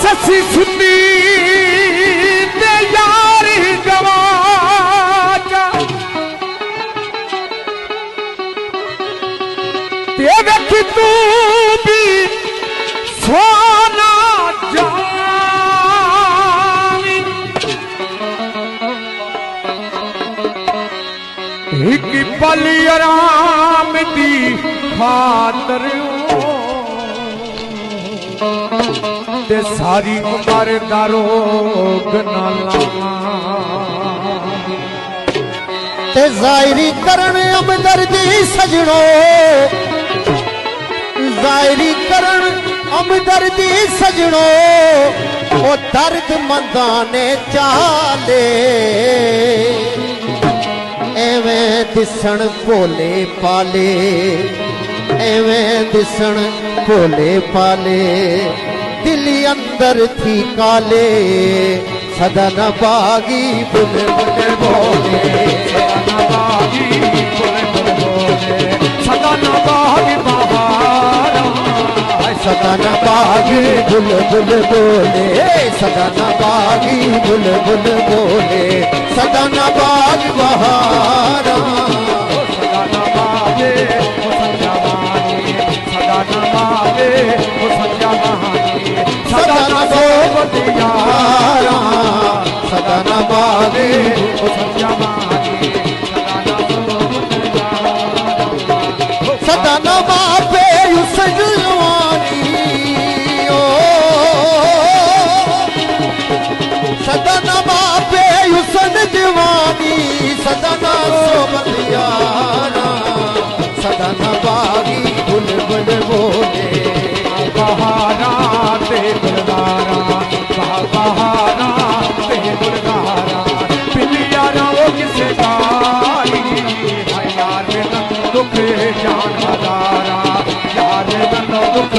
ससी सुनी ते यार गवाचा ते वेखी तू भी सोना जावी एक पल आराम दी खातर ते सारी उमर दारोग ना लावा ते जायरी करण हमदर्दी सजणो जायरी करण हमदर्दी सजणो ओ दर्द मंदाने चाले एवें दिसण भोले पाले एवें दिसण भोले पाले दिली अंदर थी काले सदा न बागी बुल बुल बोले सदा न बागी बुल बुल बोले सदा न बागी बहारा सदा न बागी बुल बुल बोले सदा न बागी बुल बुल बोले सदा न बाग बहारा सदा न बागे वो संजवानी सदा न बागे वो संजवानी सदा न सोबत यारा सदा न बागे वो संजवानी सदा न बापे उस जवानी ओ सदा न बापे उस जवानी सदा न सोबत यारा सदा न बागी बुल बुल बोले बहारा ते गुलदारा बहारा ते गुलदारा पिलियारा वो किसे गाली हाय यार में दुख जान हजारा यार में दुख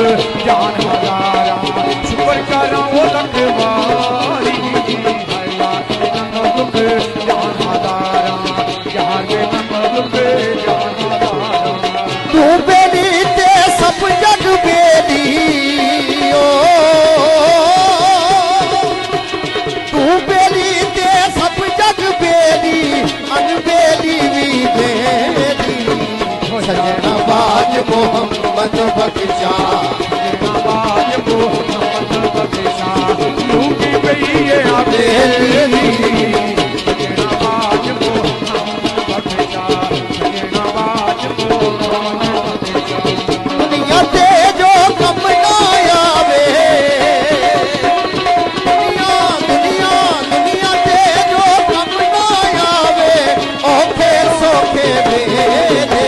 जान हजारा शुक्र करा वो लखवारी हाय यार में दुख जान हजारा यार में दुख जान हजारा तू बेली ते सब जग बेली ओ तू बेली ते सब जग बेली अनबेली भी बेली सजना बाज मोहम्मद बख्शा बाज मोहम्मद बख्शा लूटी गई है बेली बाज मोहम्मद बख्शा बाज मोहम्मद दुनिया ते जो कम ना आवे दुनिया दुनिया ते जो कम ना आवे औखे सौखे मेरे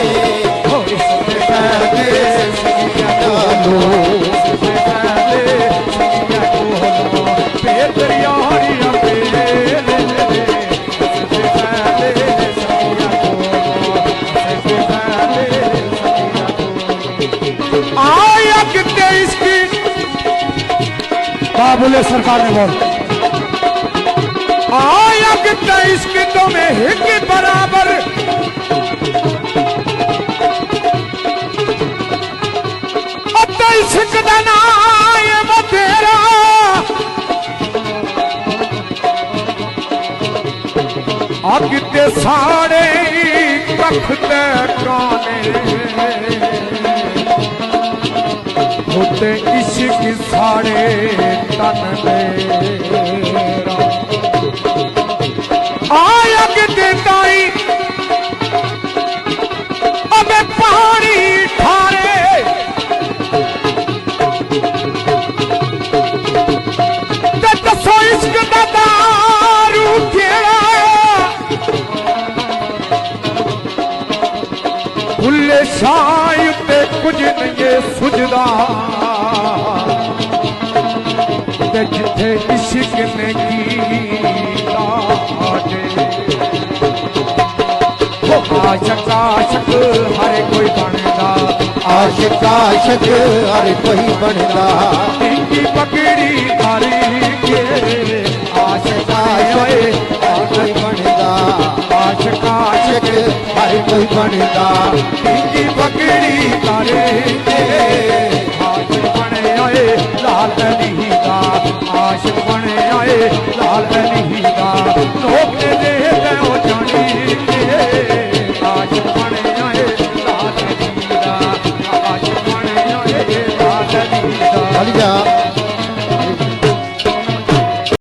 बोले सरकार ने बोल आया कितना इसकी तो में हिक बराबर इश्क दा नाम वो तेरा अगते साड़े कख ते काने होते इश्क साड़े तन मेरा आया किते ताई अबे पानी ठारे ते दसो इश्क दा दारू केड़ा भुले शाय ते कुछ नहीं सुझदा ते जिथे इश्क ने कीता आशिक आशिक हर कोई बनदा आशिक आशिक हर कोई बनदा इनकी पकड़ी तारी के आशिक आशिक हर कोई बनदा आशिक आशिक हर कोई बनदा इनकी पकड़ी तारे के आशिक बने आए लाल दी दा लाल अली